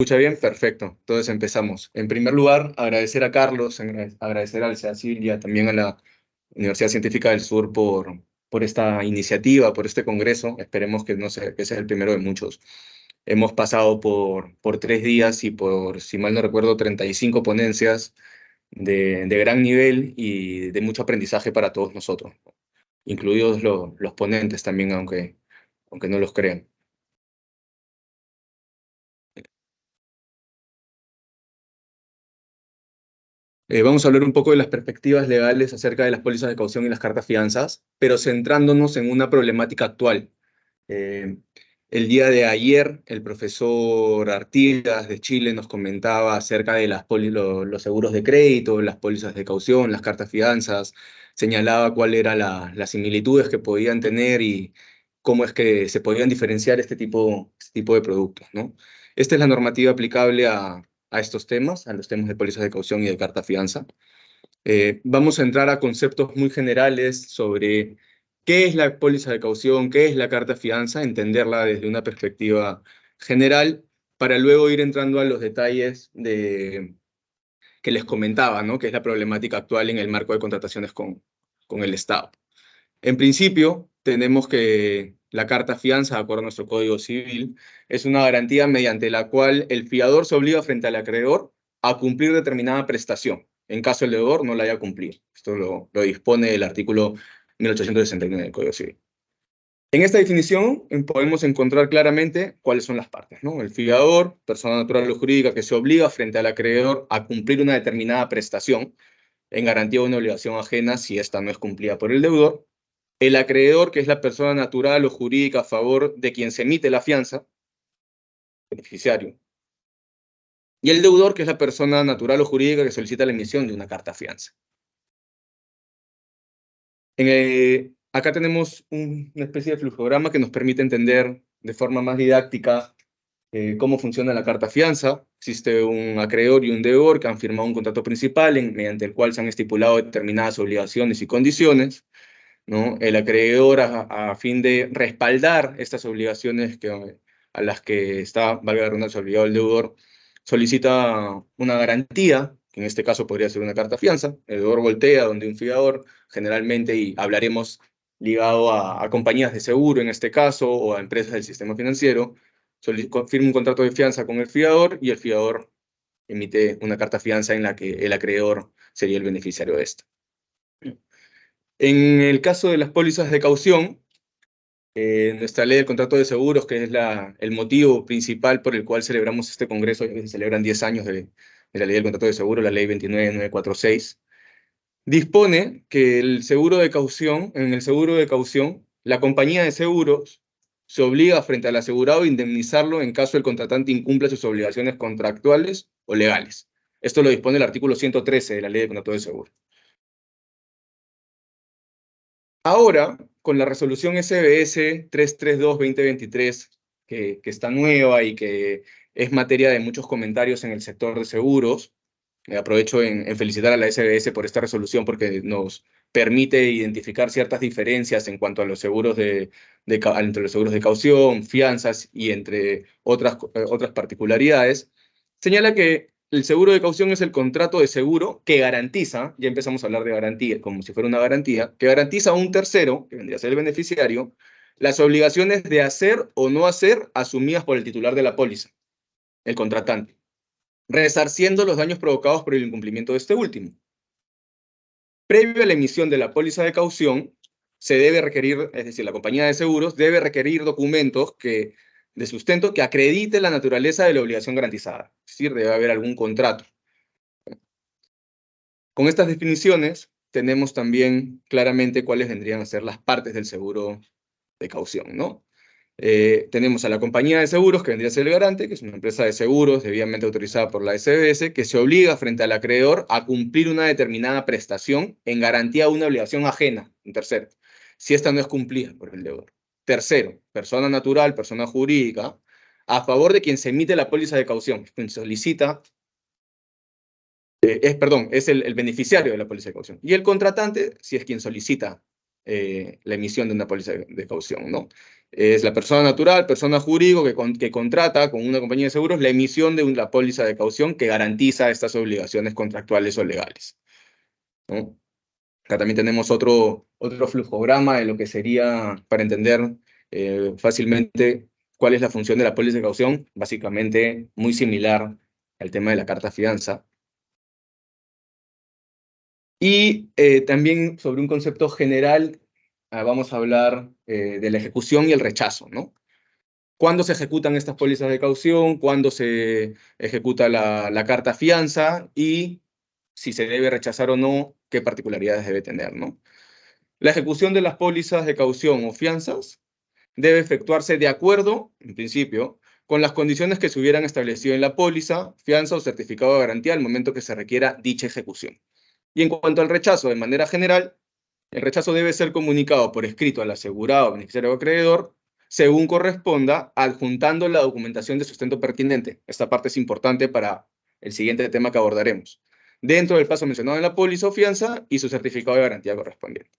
¿Escucha bien? Perfecto. Entonces empezamos. En primer lugar, agradecer a Carlos, agradecer al CEACIL y también a la Universidad Científica del Sur por esta iniciativa, por este congreso. Esperemos que, no sea, que sea el primero de muchos. Hemos pasado por 3 días y por, si mal no recuerdo, 35 ponencias de gran nivel y de mucho aprendizaje para todos nosotros, incluidos los ponentes también, aunque no los crean. Vamos a hablar un poco de las perspectivas legales acerca de las pólizas de caución y las cartas fianzas, pero centrándonos en una problemática actual. Eh, el día de ayer, el profesor Artigas de Chile nos comentaba acerca de los seguros de crédito, las pólizas de caución, las cartas fianzas, señalaba cuáles eran las similitudes que podían tener y cómo es que se podían diferenciar este tipo de productos, ¿no? Esta es la normativa aplicable a estos temas, a los temas de pólizas de caución y de carta fianza. Vamos a entrar a conceptos muy generales sobre qué es la póliza de caución, qué es la carta fianza, entenderla desde una perspectiva general, para luego ir entrando a los detalles que les comentaba, ¿no? Que es la problemática actual en el marco de contrataciones con el Estado. En principio, tenemos que la carta fianza, de acuerdo a nuestro Código Civil, es una garantía mediante la cual el fiador se obliga frente al acreedor a cumplir determinada prestación, en caso el deudor no la haya cumplido. Esto lo dispone el artículo 1869 del Código Civil. En esta definición podemos encontrar claramente cuáles son las partes, ¿no? El fiador, persona natural o jurídica que se obliga frente al acreedor a cumplir una determinada prestación en garantía de una obligación ajena si esta no es cumplida por el deudor. El acreedor, que es la persona natural o jurídica a favor de quien se emite la fianza, beneficiario. Y el deudor, que es la persona natural o jurídica que solicita la emisión de una carta fianza. Acá tenemos una especie de flujograma que nos permite entender de forma más didáctica cómo funciona la carta fianza. Existe un acreedor y un deudor que han firmado un contrato principal mediante el cual se han estipulado determinadas obligaciones y condiciones, ¿no? El acreedor, a fin de respaldar estas obligaciones a las que está, valga la redundancia, obligado el deudor, solicita una garantía, que en este caso podría ser una carta fianza. El deudor voltea donde un fiador, generalmente, y hablaremos ligado a compañías de seguro en este caso, o a empresas del sistema financiero, firma un contrato de fianza con el fiador y el fiador emite una carta fianza en la que el acreedor sería el beneficiario de esta. En el caso de las pólizas de caución, nuestra ley del contrato de seguros, que es el motivo principal por el cual celebramos este congreso, ya que se celebran 10 años de la ley del contrato de seguros, la ley 29946, dispone que en el seguro de caución, la compañía de seguros se obliga frente al asegurado a indemnizarlo en caso el contratante incumpla sus obligaciones contractuales o legales. Esto lo dispone el artículo 113 de la ley del contrato de seguros. Ahora, con la resolución SBS 332-2023, que está nueva y que es materia de muchos comentarios en el sector de seguros, aprovecho en felicitar a la SBS por esta resolución porque nos permite identificar ciertas diferencias en cuanto a los seguros entre los seguros de caución, fianzas y entre otras particularidades. Señala que el seguro de caución es el contrato de seguro que garantiza, ya empezamos a hablar de garantía, como si fuera una garantía, que garantiza a un tercero, que vendría a ser el beneficiario, las obligaciones de hacer o no hacer asumidas por el titular de la póliza, el contratante, resarciendo los daños provocados por el incumplimiento de este último. Previo a la emisión de la póliza de caución, se debe requerir, es decir, la compañía de seguros debe requerir documentos de sustento que acredite la naturaleza de la obligación garantizada. Es decir, debe haber algún contrato. Con estas definiciones, tenemos también claramente cuáles vendrían a ser las partes del seguro de caución, ¿no? Tenemos a la compañía de seguros, que vendría a ser el garante, que es una empresa de seguros debidamente autorizada por la SBS, que se obliga frente al acreedor a cumplir una determinada prestación en garantía de una obligación ajena, un tercero, si esta no es cumplida por el deudor. Tercero, persona natural, persona jurídica, a favor de quien se emite la póliza de caución, quien solicita, es el beneficiario de la póliza de caución. Y el contratante, si es quien solicita la emisión de una póliza de caución, ¿no? Es la persona natural, persona jurídica que contrata con una compañía de seguros la emisión de una póliza de caución que garantiza estas obligaciones contractuales o legales, ¿no? Acá también tenemos otro flujograma de lo que sería, para entender fácilmente cuál es la función de la póliza de caución, básicamente muy similar al tema de la carta fianza. Y también sobre un concepto general, vamos a hablar de la ejecución y el rechazo, ¿no? ¿Cuándo se ejecutan estas pólizas de caución? ¿Cuándo se ejecuta la carta fianza? Y si se debe rechazar o no, qué particularidades debe tener, ¿no? La ejecución de las pólizas de caución o fianzas debe efectuarse de acuerdo, en principio, con las condiciones que se hubieran establecido en la póliza, fianza o certificado de garantía al momento que se requiera dicha ejecución. Y en cuanto al rechazo, de manera general, el rechazo debe ser comunicado por escrito al asegurado, beneficiario o acreedor, según corresponda, adjuntando la documentación de sustento pertinente. Esta parte es importante para el siguiente tema que abordaremos. Dentro del plazo mencionado en la póliza o fianza y su certificado de garantía correspondiente.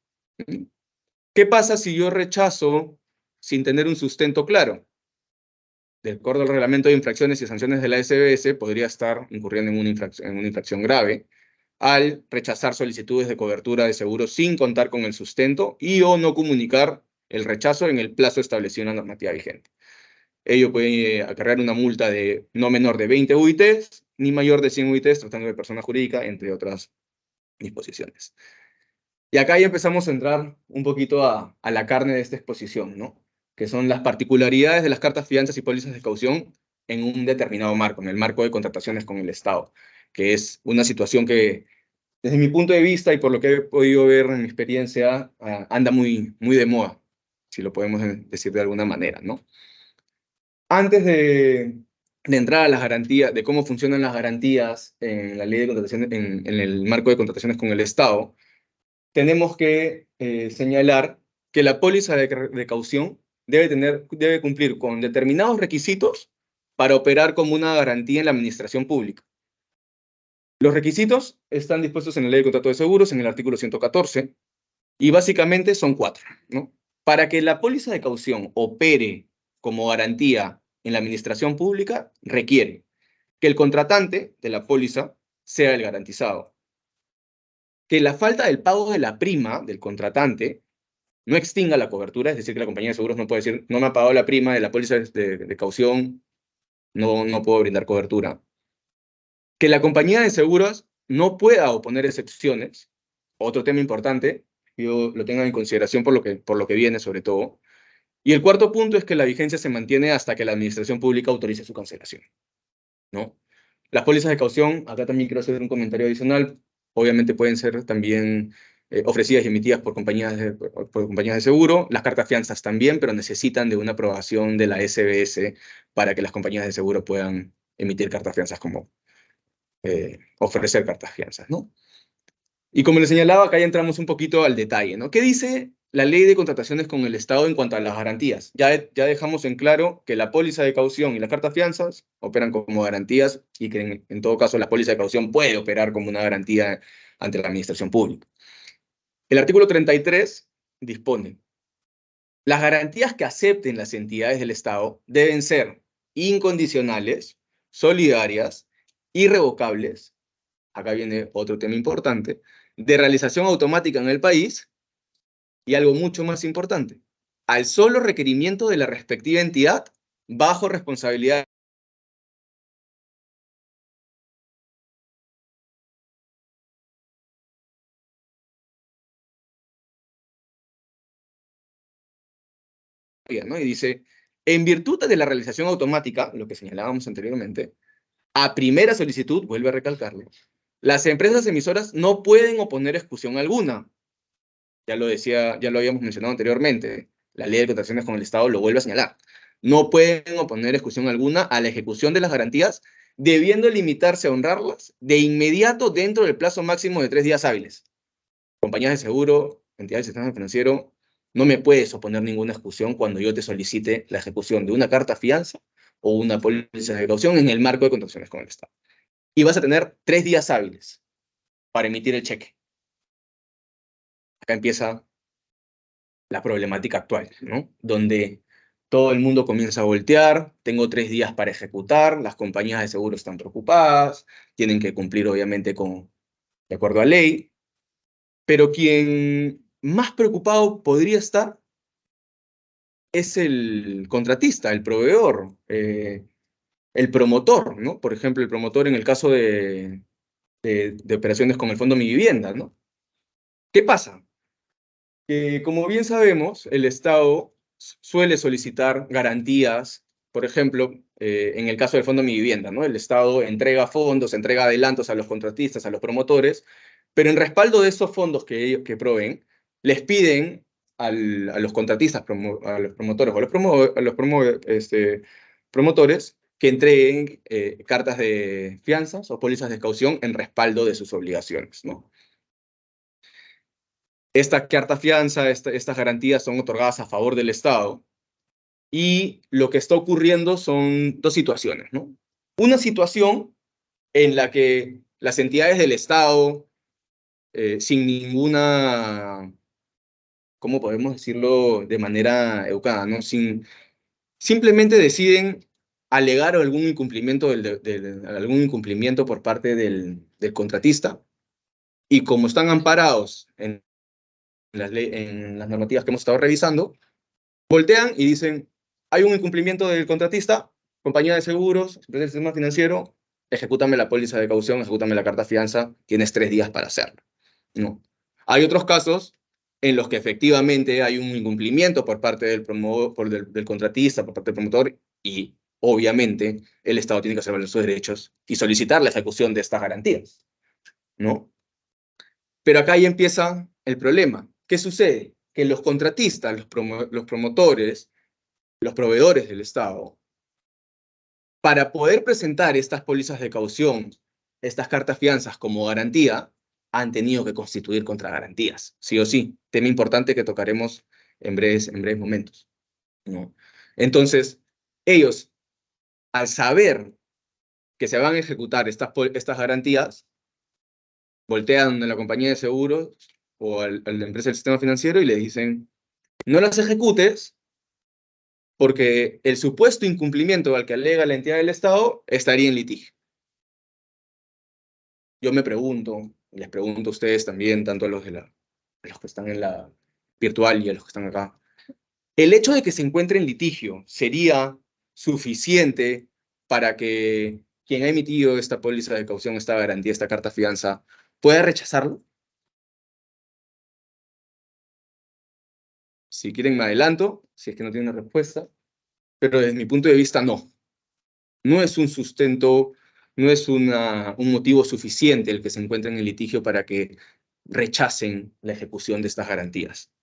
¿Qué pasa si yo rechazo sin tener un sustento claro? De acuerdo al reglamento de infracciones y sanciones de la SBS, podría estar incurriendo en una infracción grave al rechazar solicitudes de cobertura de seguro sin contar con el sustento y o no comunicar el rechazo en el plazo establecido en la normativa vigente. Ello puede acarrear una multa de no menor de 20 UITs ni mayor de 100 UITs tratando de persona jurídica, entre otras disposiciones. Y acá ya empezamos a entrar un poquito a la carne de esta exposición, ¿no? Que son las particularidades de las cartas fianzas y pólizas de caución en un determinado marco, en el marco de contrataciones con el Estado, que es una situación que, desde mi punto de vista y por lo que he podido ver en mi experiencia, anda muy de moda, si lo podemos decir de alguna manera, ¿no? Antes de entrar a las garantías, de cómo funcionan las garantías en la ley de contrataciones, en el marco de contrataciones con el Estado, tenemos que señalar que la póliza de caución debe cumplir con determinados requisitos para operar como una garantía en la administración pública. Los requisitos están dispuestos en la Ley de Contrato de Seguros, en el artículo 114, y básicamente son 4, ¿no? Para que la póliza de caución opere como garantía en la administración pública, requiere que el contratante de la póliza sea el garantizado, que la falta del pago de la prima del contratante no extinga la cobertura, es decir, que la compañía de seguros no puede decir, no me ha pagado la prima de la póliza de caución, no puedo brindar cobertura. Que la compañía de seguros no pueda oponer excepciones, otro tema importante, yo lo tengo en consideración por lo que viene sobre todo. Y el cuarto punto es que la vigencia se mantiene hasta que la administración pública autorice su cancelación, ¿no? Las pólizas de caución, acá también quiero hacer un comentario adicional, obviamente pueden ser también ofrecidas y emitidas por compañías de seguro, las cartas fianzas también, pero necesitan de una aprobación de la SBS para que las compañías de seguro puedan emitir cartas fianzas como ofrecer cartas fianzas, ¿no? Y como les señalaba, acá ya entramos un poquito al detalle, ¿no? ¿Qué dice la ley de contrataciones con el Estado en cuanto a las garantías? Ya dejamos en claro que la póliza de caución y las cartas fianzas operan como garantías y que en todo caso la póliza de caución puede operar como una garantía ante la administración pública. El artículo 33 dispone: las garantías que acepten las entidades del Estado deben ser incondicionales, solidarias, irrevocables, acá viene otro tema importante, de realización automática en el país, y algo mucho más importante, al solo requerimiento de la respectiva entidad, bajo responsabilidad. ¿No? Y dice, en virtud de la realización automática, lo que señalábamos anteriormente, a primera solicitud, vuelve a recalcarlo, las empresas emisoras no pueden oponer exclusión alguna. Ya lo decía, ya lo habíamos mencionado anteriormente, la ley de contrataciones con el Estado lo vuelve a señalar. No pueden oponer exclusión alguna a la ejecución de las garantías, debiendo limitarse a honrarlas de inmediato dentro del plazo máximo de 3 días hábiles. Compañías de seguro, entidades del sistema financiero, no me puedes oponer ninguna exclusión cuando yo te solicite la ejecución de una carta fianza o una póliza de caución en el marco de contrataciones con el Estado. Y vas a tener 3 días hábiles para emitir el cheque. Acá empieza la problemática actual, ¿no? Donde Todo el mundo comienza a voltear, tengo 3 días para ejecutar, las compañías de seguro están preocupadas, tienen que cumplir obviamente de acuerdo a ley, pero quien más preocupado podría estar es el contratista, el proveedor, el promotor, ¿no? Por ejemplo, el promotor en el caso de operaciones con el Fondo Mi Vivienda, ¿no? ¿Qué pasa? Como bien sabemos, el Estado suele solicitar garantías, por ejemplo, en el caso del Fondo Mi Vivienda, ¿no? El Estado entrega fondos, entrega adelantos a los contratistas, a los promotores, pero en respaldo de esos fondos que proveen, les piden a los contratistas, a los promotores o promotores que entreguen cartas de fianzas o pólizas de caución en respaldo de sus obligaciones, ¿no? Esta carta fianza, estas garantías son otorgadas a favor del Estado y lo que está ocurriendo son dos situaciones, ¿no? Una situación en la que las entidades del Estado, sin ninguna, ¿cómo podemos decirlo de manera educada, ¿no? Simplemente deciden alegar algún incumplimiento, algún incumplimiento por parte del contratista y como están amparados en las normativas que hemos estado revisando, voltean y dicen, hay un incumplimiento del contratista, compañía de seguros, empresa del sistema financiero, ejecútame la póliza de caución, ejecútame la carta fianza, tienes 3 días para hacerlo. No. Hay otros casos en los que efectivamente hay un incumplimiento por parte del contratista, por parte del promotor, y obviamente el Estado tiene que hacer valer sus derechos y solicitar la ejecución de estas garantías, ¿no? Pero acá ya empieza el problema. ¿Qué sucede? Que los contratistas, los promotores, los proveedores del Estado, para poder presentar estas pólizas de caución, estas cartas fianzas como garantía, han tenido que constituir contragarantías, sí o sí. Tema importante que tocaremos en breves momentos, ¿no? Entonces, ellos, al saber que se van a ejecutar estas garantías, voltean a la compañía de seguros o a la empresa del sistema financiero y le dicen, no las ejecutes porque el supuesto incumplimiento al que alega la entidad del Estado estaría en litigio. Yo me pregunto, y les pregunto a ustedes también, tanto a los que están en la virtual y a los que están acá, ¿el hecho de que se encuentre en litigio sería suficiente para que quien ha emitido esta póliza de caución, esta garantía, esta carta fianza, pueda rechazarlo? Si quieren me adelanto, si es que no tienen una respuesta, pero desde mi punto de vista no. No es un sustento, no es un motivo suficiente el que se encuentra en el litigio para que rechacen la ejecución de estas garantías.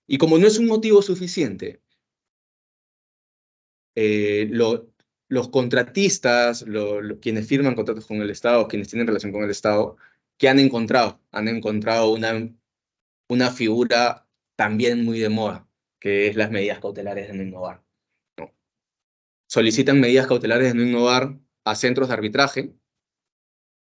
Y como no es un motivo suficiente, los contratistas, quienes firman contratos con el Estado, quienes tienen relación con el Estado, ¿qué han encontrado? Han encontrado una figura también muy de moda, que es las medidas cautelares de no innovar, ¿no? Solicitan medidas cautelares de no innovar a centros de arbitraje,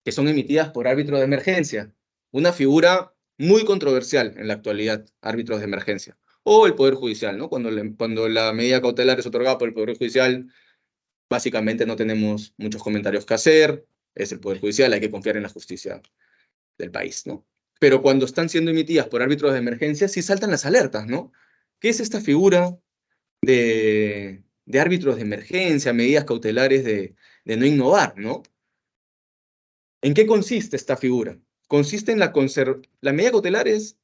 que son emitidas por árbitros de emergencia, una figura muy controversial en la actualidad, árbitros de emergencia, o el Poder Judicial, ¿no? Cuando la medida cautelar es otorgada por el Poder Judicial, básicamente no tenemos muchos comentarios que hacer, es el Poder Judicial, hay que confiar en la justicia del país, ¿no? Pero cuando están siendo emitidas por árbitros de emergencia, sí saltan las alertas, ¿no? ¿Qué es esta figura de árbitros de emergencia, medidas cautelares de no innovar, ¿no? ¿En qué consiste esta figura? Consiste en la medida cautelar es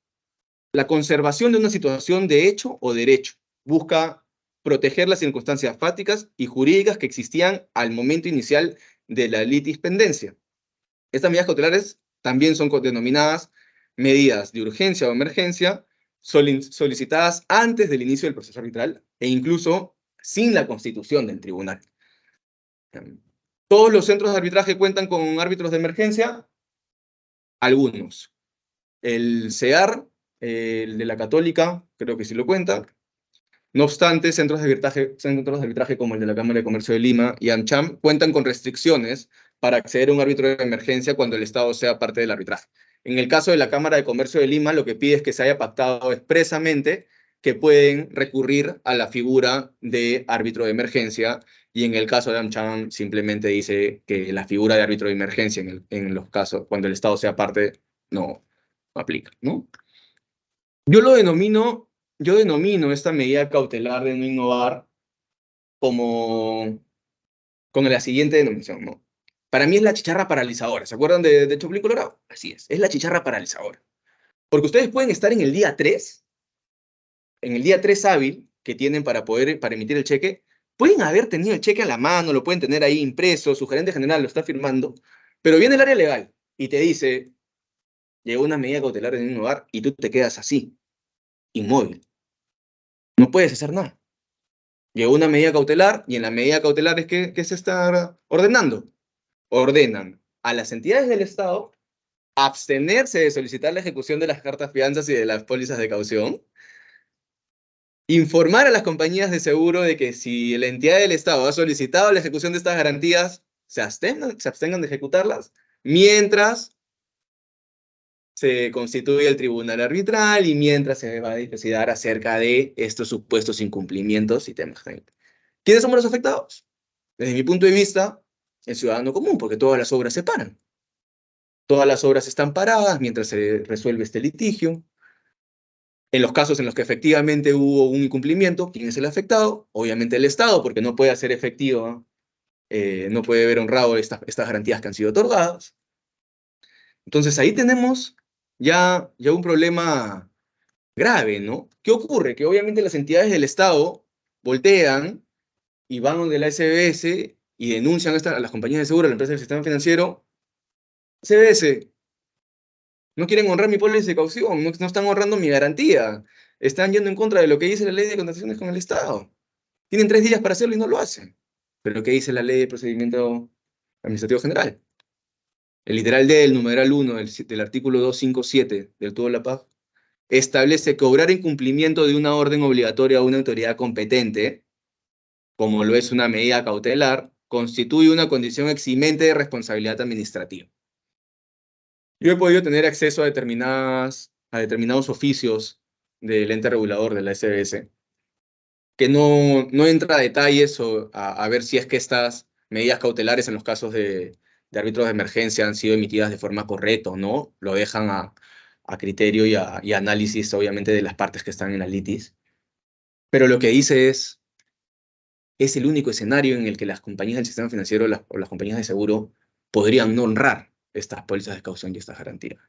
la conservación de una situación de hecho o derecho. Busca proteger las circunstancias fácticas y jurídicas que existían al momento inicial de la litispendencia. Estas medidas cautelares también son denominadas medidas de urgencia o emergencia solicitadas antes del inicio del proceso arbitral e incluso sin la constitución del tribunal. ¿Todos los centros de arbitraje cuentan con árbitros de emergencia? Algunos. El CEAR, el de la Católica, creo que sí lo cuenta. No obstante, centros de arbitraje como el de la Cámara de Comercio de Lima y AmCham cuentan con restricciones para acceder a un árbitro de emergencia cuando el Estado sea parte del arbitraje. En el caso de la Cámara de Comercio de Lima, lo que pide es que se haya pactado expresamente que pueden recurrir a la figura de árbitro de emergencia, y en el caso de AmCham simplemente dice que la figura de árbitro de emergencia en los casos, cuando el Estado sea parte, no aplica, ¿no? Yo denomino esta medida cautelar de no innovar como con la siguiente denominación, ¿no? Para mí es la chicharra paralizadora. ¿Se acuerdan de Chapulín Colorado? Así es la chicharra paralizadora. Porque ustedes pueden estar en el día 3 hábil que tienen para emitir el cheque, pueden haber tenido el cheque a la mano, lo pueden tener ahí impreso, su gerente general lo está firmando, pero viene el área legal y te dice, llegó una medida cautelar de no innovar, y tú te quedas así, inmóvil. No puedes hacer nada. Llegó una medida cautelar, y en la medida cautelar es que se está ordenando. Ordenan a las entidades del Estado abstenerse de solicitar la ejecución de las cartas fianzas y de las pólizas de caución, informar a las compañías de seguro de que si la entidad del Estado ha solicitado la ejecución de estas garantías, se abstengan de ejecutarlas, mientras se constituye el tribunal arbitral y mientras se va a dilucidar acerca de estos supuestos incumplimientos y temas. ¿Quiénes somos los afectados? Desde mi punto de vista, el ciudadano común, porque todas las obras se paran. Todas las obras están paradas mientras se resuelve este litigio. En los casos en los que efectivamente hubo un incumplimiento, ¿quién es el afectado? Obviamente el Estado, porque no puede hacer efectivo, no puede haber honrado estas garantías que han sido otorgadas. Entonces ahí tenemos ya un problema grave, ¿no? ¿Qué ocurre? Que obviamente las entidades del Estado voltean y van donde la SBS y denuncian a las compañías de seguro, a la empresa del sistema financiero. SBS, no quieren honrar mi póliza de caución, no están honrando mi garantía, están yendo en contra de lo que dice la ley de contrataciones con el Estado. Tienen 3 días para hacerlo y no lo hacen. Pero ¿qué dice la ley de procedimiento administrativo general? El literal D del numeral 1 del artículo 257 del Todo de la Paz establece que obrar incumplimiento de una orden obligatoria a una autoridad competente, como lo es una medida cautelar, constituye una condición eximente de responsabilidad administrativa. Yo he podido tener acceso a determinados oficios del ente regulador de la SBS, que no entra a detalles a ver si es que estas medidas cautelares en los casos de árbitros de emergencia han sido emitidas de forma correcta o no. Lo dejan a criterio y análisis, obviamente, de las partes que están en la litis. Pero lo que dice es el único escenario en el que las compañías del sistema financiero o las compañías de seguro podrían no honrar estas pólizas de caución y estas garantías.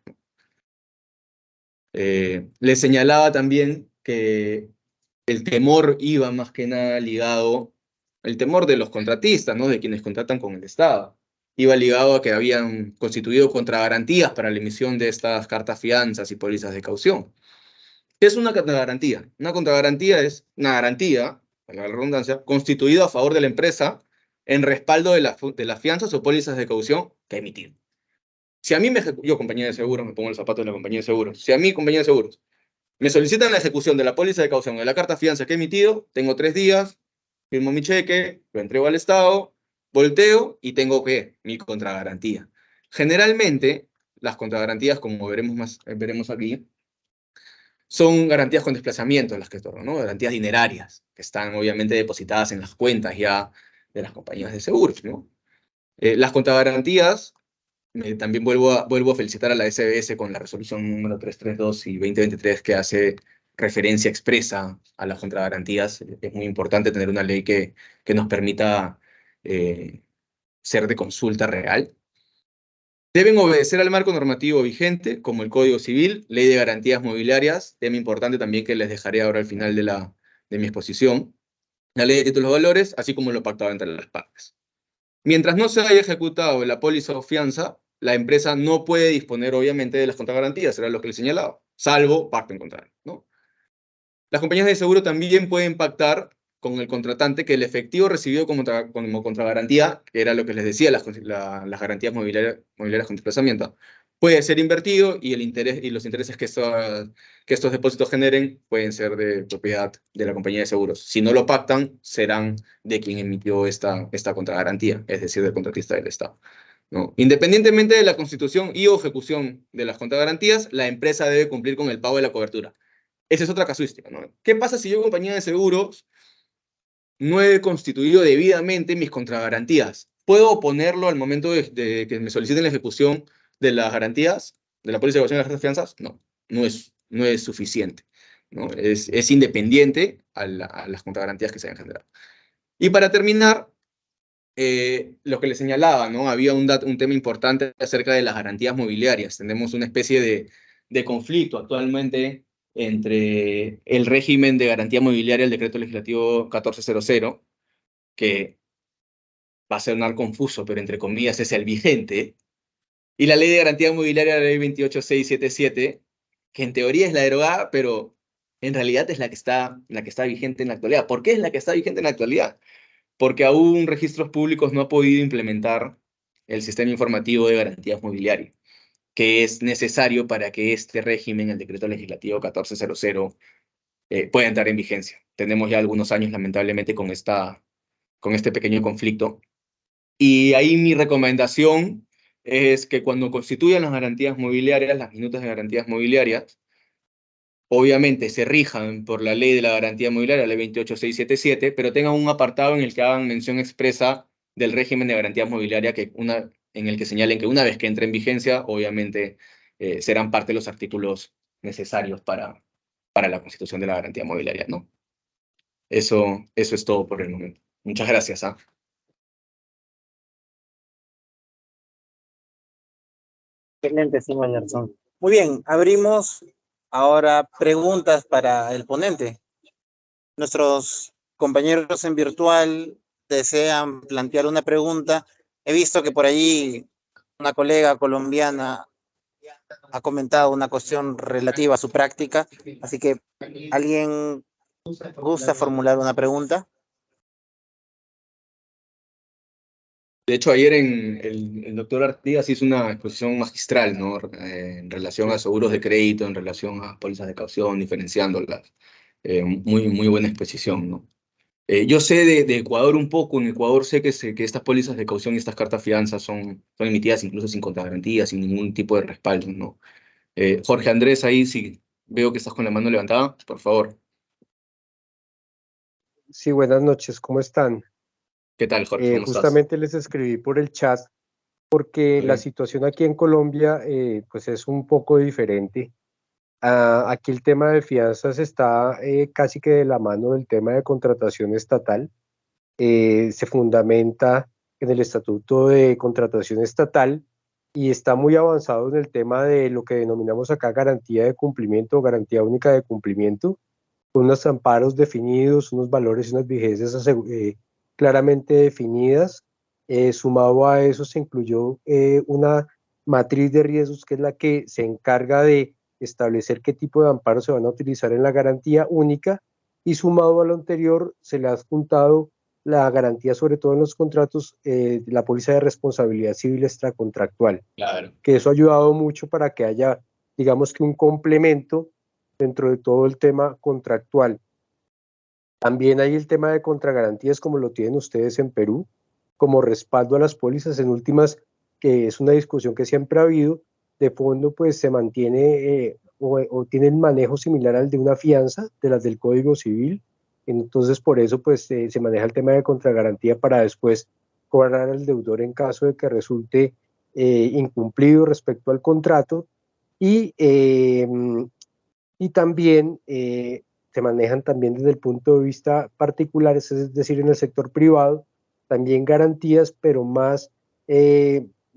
Les señalaba también que el temor iba más que nada ligado, el temor de los contratistas, ¿no? De quienes contratan con el Estado, iba ligado a que habían constituido contragarantías para la emisión de estas cartas fianzas y pólizas de caución. ¿Qué es una contragarantía? Una contragarantía es una garantía, para la redundancia, constituida a favor de la empresa en respaldo de las fianzas o pólizas de caución que ha emitido. Si a mí yo, compañía de seguros, me pongo el zapato de la compañía de seguros, si a mí, compañía de seguros, me solicitan la ejecución de la póliza de caución o de la carta fianza que he emitido, tengo 3 días, firmo mi cheque, lo entrego al Estado, volteo y tengo mi contragarantía. Generalmente, las contragarantías, como veremos aquí, son garantías con desplazamiento las que otorgan, ¿no? Garantías dinerarias, que están obviamente depositadas en las cuentas ya de las compañías de seguros, ¿no? Las contragarantías, también vuelvo a felicitar a la SBS con la resolución número 332 y 2023 que hace referencia expresa a las contragarantías. Es muy importante tener una ley que nos permita ser de consulta real. Deben obedecer al marco normativo vigente, como el Código Civil, Ley de Garantías Mobiliarias, tema importante también que les dejaré ahora al final de mi exposición, la Ley de Títulos de Valores, así como lo pactado entre las partes. Mientras no se haya ejecutado la póliza o fianza, la empresa no puede disponer, obviamente, de las contragarantías, era lo que les señalaba, salvo pacto en contrario, ¿no? Las compañías de seguro también pueden pactar con el contratante que el efectivo recibido como contragarantía, que era lo que les decía, las garantías mobiliarias con desplazamiento, puede ser invertido y los intereses que estos depósitos generen pueden ser de propiedad de la compañía de seguros. Si no lo pactan, serán de quien emitió esta contragarantía, es decir, del contratista del Estado, ¿no? Independientemente de la constitución y o ejecución de las contragarantías, la empresa debe cumplir con el pago de la cobertura. Esa es otra casuística, ¿no? ¿Qué pasa si yo, compañía de seguros, no he constituido debidamente mis contragarantías? ¿Puedo oponerlo al momento de que me soliciten la ejecución de las garantías, de la póliza de evaluación de las fianzas? No, no es suficiente, ¿no? Es independiente a las contragarantías que se hayan generado. Y para terminar, lo que le señalaba, ¿no? Había un tema importante acerca de las garantías mobiliarias. Tenemos una especie de conflicto actualmente entre el régimen de garantía mobiliaria, el decreto legislativo 1400, que va a sonar confuso, pero entre comillas es el vigente, y la ley de garantía mobiliaria, la ley 28677, que en teoría es la derogada, pero en realidad es la que está vigente en la actualidad. ¿Por qué es la que está vigente en la actualidad? Porque aún Registros Públicos no ha podido implementar el sistema informativo de garantías mobiliarias, que es necesario para que este régimen, el decreto legislativo 1400, pueda entrar en vigencia. Tenemos ya algunos años, lamentablemente, con este pequeño conflicto. Y ahí mi recomendación es que cuando constituyan las garantías mobiliarias, las minutas de garantías mobiliarias, obviamente se rijan por la ley de la garantía mobiliaria, la ley 28677, pero tengan un apartado en el que hagan mención expresa del régimen de garantía mobiliaria, en el que señalen que una vez que entre en vigencia, obviamente serán parte de los artículos necesarios para la constitución de la garantía mobiliaria, ¿no? Eso es todo por el momento. Muchas gracias, ¿ah? Excelente, señor Garzón. Muy bien, abrimos ahora preguntas para el ponente. Nuestros compañeros en virtual desean plantear una pregunta. He visto que por allí una colega colombiana ha comentado una cuestión relativa a su práctica, así que ¿alguien gusta formular una pregunta? De hecho, ayer el doctor Artigas hizo una exposición magistral, ¿no? En relación a seguros de crédito, en relación a pólizas de caución, diferenciándolas. Muy buena exposición, ¿no? Yo sé de Ecuador un poco. En Ecuador sé que estas pólizas de caución y estas cartas fianza son emitidas incluso sin contragarantía, sin ningún tipo de respaldo, ¿no? Jorge Andrés, ahí sí veo que estás con la mano levantada, por favor. Sí, buenas noches, ¿cómo están? ¿Qué tal, Jorge? ¿Cómo estás? Justamente les escribí por el chat porque Muy la bien. situación aquí en Colombia pues es un poco diferente. Aquí el tema de fianzas está casi que de la mano del tema de contratación estatal. Se fundamenta en el Estatuto de Contratación Estatal y está muy avanzado en el tema de lo que denominamos acá garantía de cumplimiento o garantía única de cumplimiento, con unos amparos definidos, unos valores y unas vigencias claramente definidas. Sumado a eso se incluyó una matriz de riesgos que es la que se encarga de establecer qué tipo de amparos se van a utilizar en la garantía única, y sumado a lo anterior se le ha adjuntado la garantía, sobre todo en los contratos, la póliza de responsabilidad civil extracontractual, Claro. que eso ha ayudado mucho para que haya, digamos que un complemento dentro de todo el tema contractual. También hay el tema de contragarantías, como lo tienen ustedes en Perú, como respaldo a las pólizas. En últimas, que es una discusión que siempre ha habido, de fondo pues se mantiene o tiene el manejo similar al de una fianza, de las del Código Civil. Entonces por eso pues se maneja el tema de contragarantía para después cobrar al deudor en caso de que resulte incumplido respecto al contrato. Y también se manejan también desde el punto de vista particular, es decir, en el sector privado, también garantías, pero más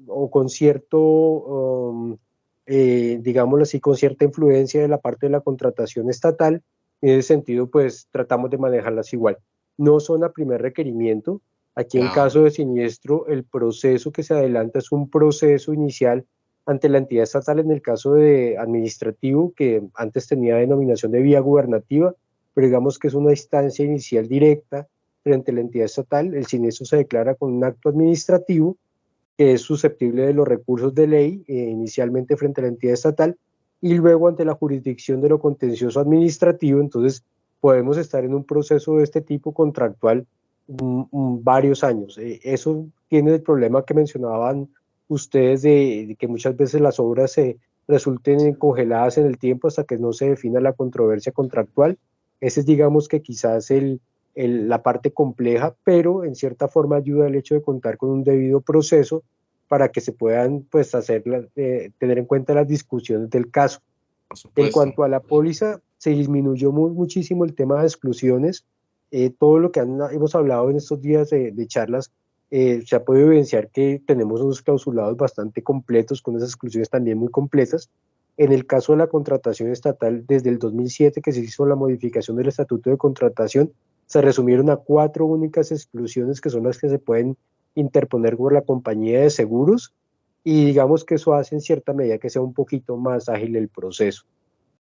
o con cierto, digámoslo así, con cierta influencia de la parte de la contratación estatal. En ese sentido, pues tratamos de manejarlas igual. No son a primer requerimiento. Aquí en Claro. caso de siniestro, el proceso que se adelanta es un proceso inicial ante la entidad estatal en el caso de administrativo, que antes tenía denominación de vía gubernativa, pero digamos que es una instancia inicial directa frente a la entidad estatal. El siniestro se declara con un acto administrativo que es susceptible de los recursos de ley, inicialmente frente a la entidad estatal, y luego ante la jurisdicción de lo contencioso administrativo. Entonces podemos estar en un proceso de este tipo contractual varios años. Eso tiene el problema que mencionaban ustedes de que muchas veces las obras resulten congeladas en el tiempo hasta que no se defina la controversia contractual. Ese es, digamos, que quizás la parte compleja, pero en cierta forma ayuda el hecho de contar con un debido proceso para que se puedan, pues, tener en cuenta las discusiones del caso. Por En supuesto. cuanto a la póliza, se disminuyó muchísimo el tema de exclusiones. Todo lo que hemos hablado en estos días de charlas, se ha podido evidenciar que tenemos unos clausulados bastante completos, con esas exclusiones también muy completas. En el caso de la contratación estatal, desde el 2007 que se hizo la modificación del Estatuto de Contratación, se resumieron a 4 únicas exclusiones que son las que se pueden interponer por la compañía de seguros, y digamos que eso hace en cierta medida que sea un poquito más ágil el proceso.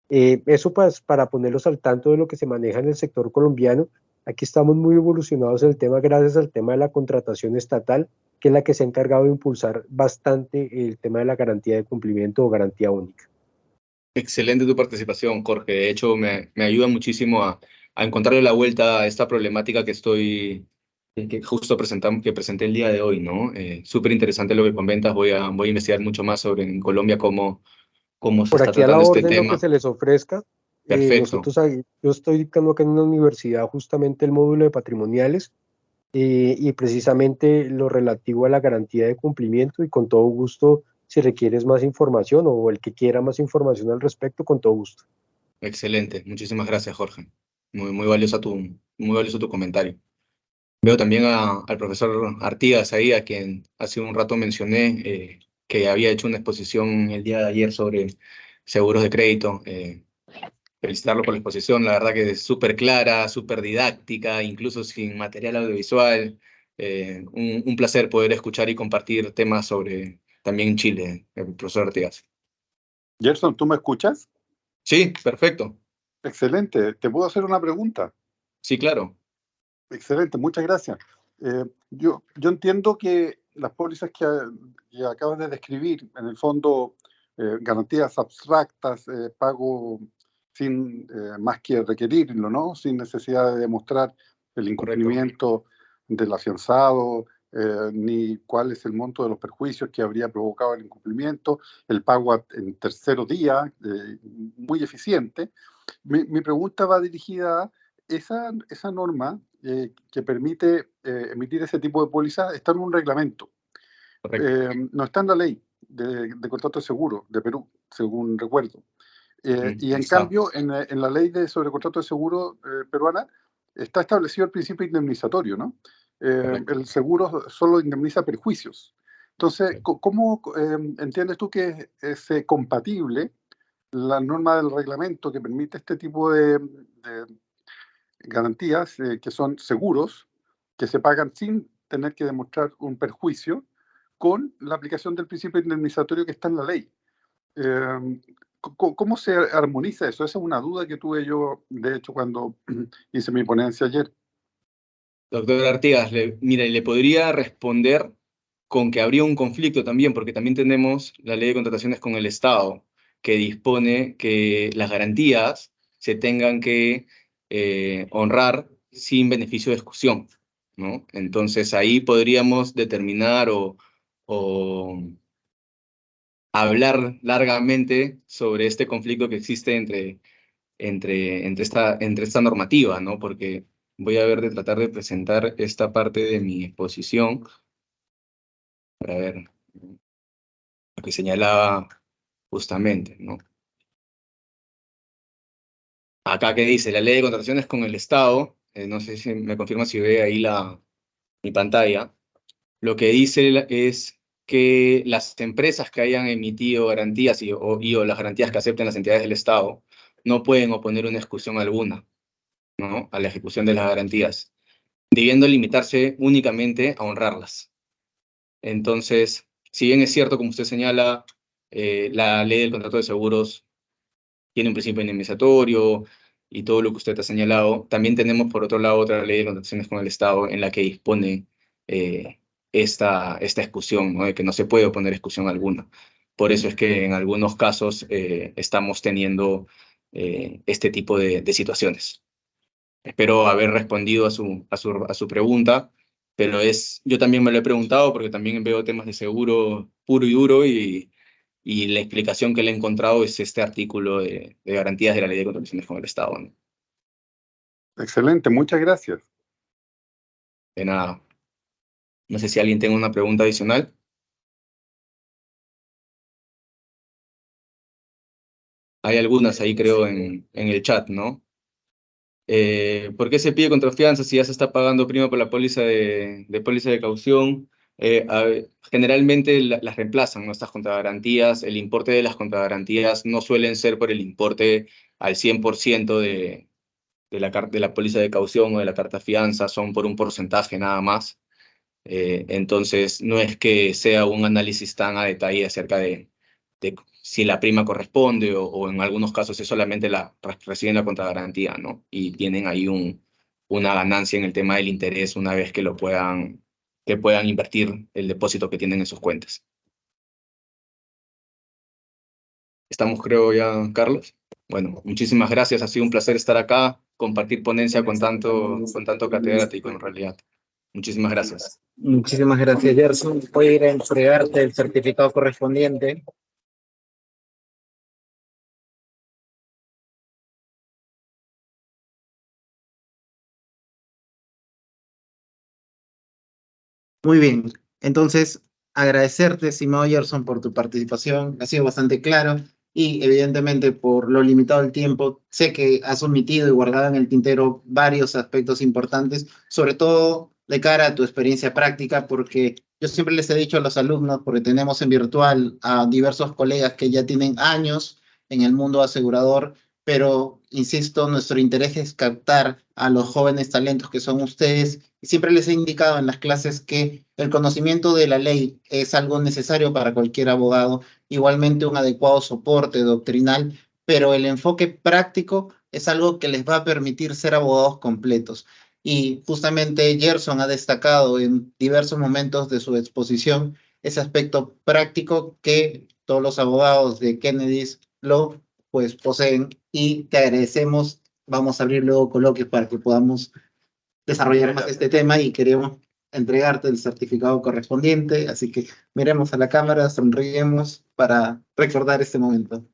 Eso para ponerlos al tanto de lo que se maneja en el sector colombiano. Aquí estamos muy evolucionados en el tema gracias al tema de la contratación estatal, que es la que se ha encargado de impulsar bastante el tema de la garantía de cumplimiento o garantía única. Excelente tu participación, Jorge. De hecho, me ayuda muchísimo a encontrarle la vuelta a esta problemática que justo que presenté el día de hoy, ¿no? Súper interesante lo que comentas. Voy a investigar mucho más sobre en Colombia cómo se Por está aquí a la tratando este orden lo que tema. se les ofrezca. Perfecto. Yo estoy dictando acá en una universidad justamente el módulo de patrimoniales, y precisamente lo relativo a la garantía de cumplimiento, y con todo gusto, si requieres más información o el que quiera más información al respecto, con todo gusto. Excelente. Muchísimas gracias, Jorge. Muy valioso tu comentario. Veo también al profesor Artigas ahí, a quien hace un rato mencioné, que había hecho una exposición el día de ayer sobre seguros de crédito. Felicitarlo por la exposición, la verdad que es súper clara, súper didáctica, incluso sin material audiovisual. Un placer poder escuchar y compartir temas sobre también Chile, el profesor Artigas. Gerson, ¿tú me escuchas? Sí, perfecto. Excelente. ¿Te puedo hacer una pregunta? Sí, claro. Excelente, muchas gracias. Yo entiendo que las pólizas que acabas de describir, en el fondo, garantías abstractas, pago sin más que requerirlo, ¿no? Sin necesidad de demostrar el Correcto. incumplimiento del afianzado, ni cuál es el monto de los perjuicios que habría provocado el incumplimiento, el pago en tercero día, muy eficiente. Mi pregunta va dirigida a esa norma que permite emitir ese tipo de póliza. Está en un reglamento. Correcto. No está en la ley de contrato de seguro de Perú, según recuerdo. Y en Está. cambio, en la ley sobre contrato de seguro peruana está establecido el principio indemnizatorio, ¿no? Correcto. El seguro solo indemniza perjuicios. Entonces, ¿cómo entiendes tú que es compatible la norma del reglamento que permite este tipo de garantías, que son seguros, que se pagan sin tener que demostrar un perjuicio, con la aplicación del principio indemnizatorio que está en la ley? ¿Cómo se armoniza eso? Esa es una duda que tuve yo, de hecho, cuando hice mi ponencia ayer. Doctor Artigas, mire, le podría responder con que habría un conflicto también, porque también tenemos la ley de contrataciones con el Estado, que dispone que las garantías se tengan que honrar sin beneficio de exclusión, ¿no? Entonces ahí podríamos determinar o hablar largamente sobre este conflicto que existe entre esta normativa, ¿no? Porque voy a ver de tratar de presentar esta parte de mi exposición para ver lo que señalaba justamente, ¿no? Acá que dice, la ley de contrataciones con el Estado, no sé si me confirma si ve ahí mi pantalla, lo que dice es que las empresas que hayan emitido garantías o las garantías que acepten las entidades del Estado no pueden oponer una exclusión alguna, ¿no? A la ejecución de las garantías, debiendo limitarse únicamente a honrarlas. Entonces, si bien es cierto, como usted señala, la ley del contrato de seguros tiene un principio indemnizatorio y todo lo que usted ha señalado, también tenemos por otro lado otra ley de contrataciones con el Estado en la que dispone esta exclusión, ¿no? De que no se puede oponer exclusión alguna. Por eso es que en algunos casos estamos teniendo este tipo de situaciones. Espero haber respondido a su pregunta, pero yo también me lo he preguntado porque también veo temas de seguro puro y duro y y la explicación que le he encontrado es este artículo de garantías de la Ley de Contrataciones con el Estado, ¿no? Excelente, muchas gracias. De nada. No sé si alguien tiene una pregunta adicional. Hay algunas ahí, creo, en el chat, ¿no? ¿Por qué se pide contrafianza si ya se está pagando prima por la póliza de póliza de caución? Generalmente las reemplazan, ¿no? Estas contragarantías. El importe de las contragarantías no suelen ser por el importe al 100% de la póliza de caución o de la carta fianza, son por un porcentaje nada más. Entonces, no es que sea un análisis tan a detalle acerca de si la prima corresponde o en algunos casos es solamente reciben la contragarantía, ¿no? Y tienen ahí una ganancia en el tema del interés una vez que que puedan invertir el depósito que tienen en sus cuentas. ¿Estamos, creo, ya, Carlos? Bueno, muchísimas gracias. Ha sido un placer estar acá, compartir ponencia con tanto catedrático en realidad. Muchísimas gracias. Muchísimas gracias, Gerson. Voy a ir a entregarte el certificado correspondiente. Muy bien. Entonces, agradecerte, estimado Gerson, por tu participación. Ha sido bastante claro y, evidentemente, por lo limitado del tiempo, sé que has omitido y guardado en el tintero varios aspectos importantes, sobre todo de cara a tu experiencia práctica, porque yo siempre les he dicho a los alumnos, porque tenemos en virtual a diversos colegas que ya tienen años en el mundo asegurador, pero, insisto, nuestro interés es captar a los jóvenes talentos que son ustedes. Y siempre les he indicado en las clases que el conocimiento de la ley es algo necesario para cualquier abogado, igualmente un adecuado soporte doctrinal, pero el enfoque práctico es algo que les va a permitir ser abogados completos. Y justamente Gerson ha destacado en diversos momentos de su exposición ese aspecto práctico que todos los abogados de Kennedy's Law pues poseen, y te agradecemos. Vamos a abrir luego coloquios para que podamos desarrollar más este tema y queremos entregarte el certificado correspondiente, así que miremos a la cámara, sonríemos para recordar este momento.